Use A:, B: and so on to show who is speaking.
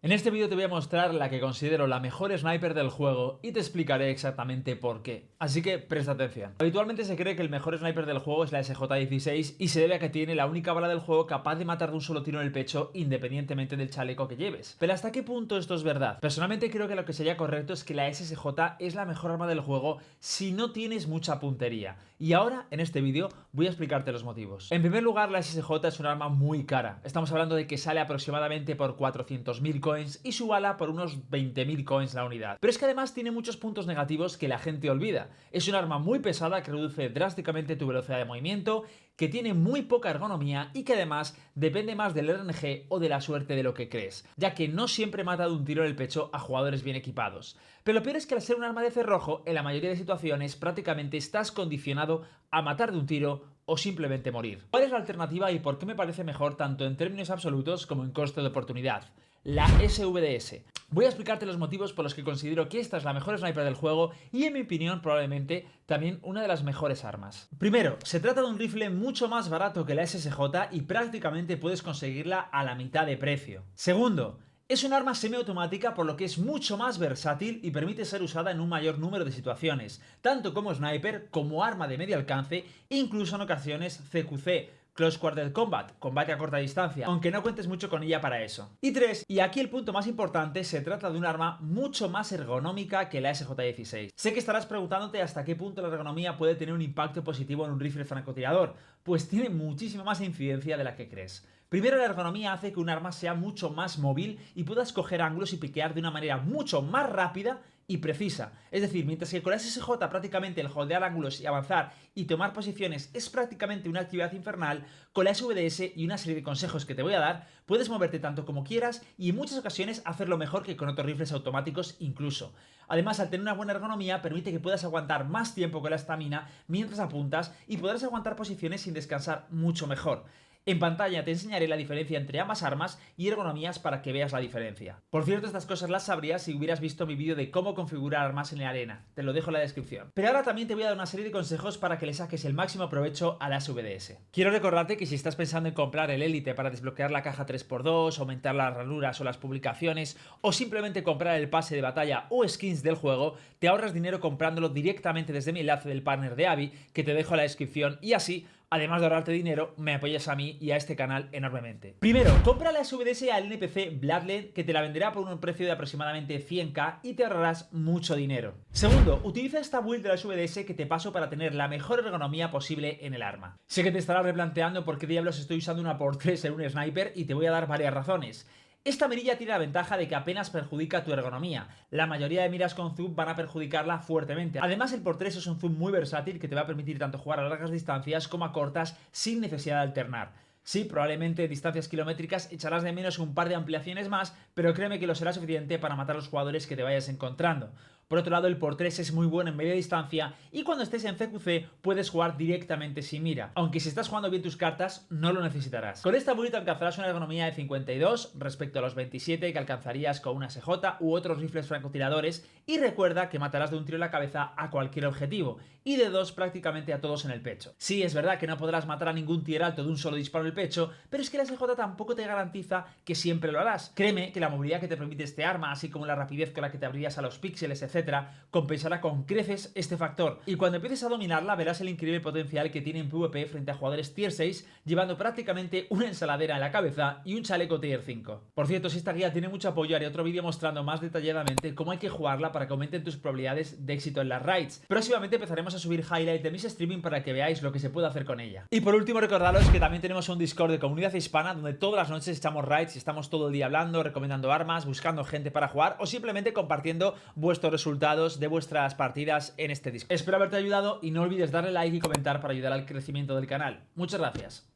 A: En este vídeo te voy a mostrar la que considero la mejor sniper del juego y te explicaré exactamente por qué. Así que presta atención. Habitualmente se cree que el mejor sniper del juego es la SJ-16 y se debe a que tiene la única bala del juego capaz de matar de un solo tiro en el pecho independientemente del chaleco que lleves. Pero ¿hasta qué punto esto es verdad? Personalmente creo que lo que sería correcto es que la SSJ es la mejor arma del juego si no tienes mucha puntería. Y ahora, en este vídeo, voy a explicarte los motivos. En primer lugar, la SSJ es un arma muy cara. Estamos hablando de que sale aproximadamente por 400.000 coins y su bala por unos 20.000 coins la unidad. Pero es que además tiene muchos puntos negativos que la gente olvida. Es un arma muy pesada que reduce drásticamente tu velocidad de movimiento, que tiene muy poca ergonomía y que además depende más del RNG o de la suerte de lo que crees, ya que no siempre mata de un tiro en el pecho a jugadores bien equipados. Pero lo peor es que al ser un arma de cerrojo, en la mayoría de situaciones prácticamente estás condicionado a matar de un tiro o simplemente morir. ¿Cuál es la alternativa y por qué me parece mejor tanto en términos absolutos como en coste de oportunidad? La SVDS. Voy a explicarte los motivos por los que considero que esta es la mejor sniper del juego y en mi opinión probablemente también una de las mejores armas. Primero, se trata de un rifle mucho más barato que la SSJ y prácticamente puedes conseguirla a la mitad de precio. Segundo, es un arma semiautomática por lo que es mucho más versátil y permite ser usada en un mayor número de situaciones, tanto como sniper, como arma de medio alcance, incluso en ocasiones CQC, Close Quarter Combat, combate a corta distancia, aunque no cuentes mucho con ella para eso. Y 3, y aquí el punto más importante, se trata de un arma mucho más ergonómica que la SJ-16. Sé que estarás preguntándote hasta qué punto la ergonomía puede tener un impacto positivo en un rifle francotirador, pues tiene muchísima más incidencia de la que crees. Primero, la ergonomía hace que un arma sea mucho más móvil y puedas coger ángulos y piquear de una manera mucho más rápida y precisa. Es decir, mientras que con la SSJ prácticamente el holdear ángulos y avanzar y tomar posiciones es prácticamente una actividad infernal, con la SVDS y una serie de consejos que te voy a dar, puedes moverte tanto como quieras y en muchas ocasiones hacerlo mejor que con otros rifles automáticos incluso. Además, al tener una buena ergonomía, permite que puedas aguantar más tiempo con la estamina mientras apuntas y podrás aguantar posiciones sin descansar mucho mejor. En pantalla te enseñaré la diferencia entre ambas armas y ergonomías para que veas la diferencia. Por cierto, estas cosas las sabrías si hubieras visto mi vídeo de cómo configurar armas en la arena, te lo dejo en la descripción. Pero ahora también te voy a dar una serie de consejos para que le saques el máximo provecho a la SVDS. Quiero recordarte que si estás pensando en comprar el Elite para desbloquear la caja 3x2, aumentar las ranuras o las publicaciones, o simplemente comprar el pase de batalla o skins del juego, te ahorras dinero comprándolo directamente desde mi enlace del partner de Avi, que te dejo en la descripción, y así, además de ahorrarte dinero, me apoyas a mí y a este canal enormemente. Primero, compra la SVDS al NPC Bloodlet, que te la venderá por un precio de aproximadamente 100k y te ahorrarás mucho dinero. Segundo, utiliza esta build de la SVDS que te paso para tener la mejor ergonomía posible en el arma. Sé que te estarás replanteando por qué diablos estoy usando una por 3 en un sniper y te voy a dar varias razones. Esta mirilla tiene la ventaja de que apenas perjudica tu ergonomía. La mayoría de miras con zoom van a perjudicarla fuertemente. Además, el x 3 es un zoom muy versátil que te va a permitir tanto jugar a largas distancias como a cortas sin necesidad de alternar. Sí, probablemente distancias kilométricas echarás de menos un par de ampliaciones más, pero créeme que lo será suficiente para matar a los jugadores que te vayas encontrando. Por otro lado, el x 3 es muy bueno en media distancia y cuando estés en CQC puedes jugar directamente sin mira, aunque si estás jugando bien tus cartas no lo necesitarás. Con esta build alcanzarás una ergonomía de 52 respecto a los 27 que alcanzarías con una SJ u otros rifles francotiradores, y recuerda que matarás de un tiro en la cabeza a cualquier objetivo y de 2 prácticamente a todos en el pecho. Sí, es verdad que no podrás matar a ningún tier alto de un solo disparo en el pecho, pero es que la SJ tampoco te garantiza que siempre lo harás. Créeme que la movilidad que te permite este arma, así como la rapidez con la que te abrías a los píxeles, etc., compensará con creces este factor. Y cuando empieces a dominarla verás el increíble potencial que tiene en PvP frente a jugadores tier 6, llevando prácticamente una ensaladera en la cabeza y un chaleco tier 5. Por cierto, si esta guía tiene mucho apoyo, haré otro vídeo mostrando más detalladamente cómo hay que jugarla para que aumenten tus probabilidades de éxito en las raids. Próximamente empezaremos a subir highlights de mis streaming para que veáis lo que se puede hacer con ella. Y por último, recordaros que también tenemos un Discord de comunidad hispana donde todas las noches echamos raids y estamos todo el día hablando, recomendando armas, buscando gente para jugar o simplemente compartiendo vuestros resultados de vuestras partidas en este Discord. Espero haberte ayudado y no olvides darle like y comentar para ayudar al crecimiento del canal. Muchas gracias.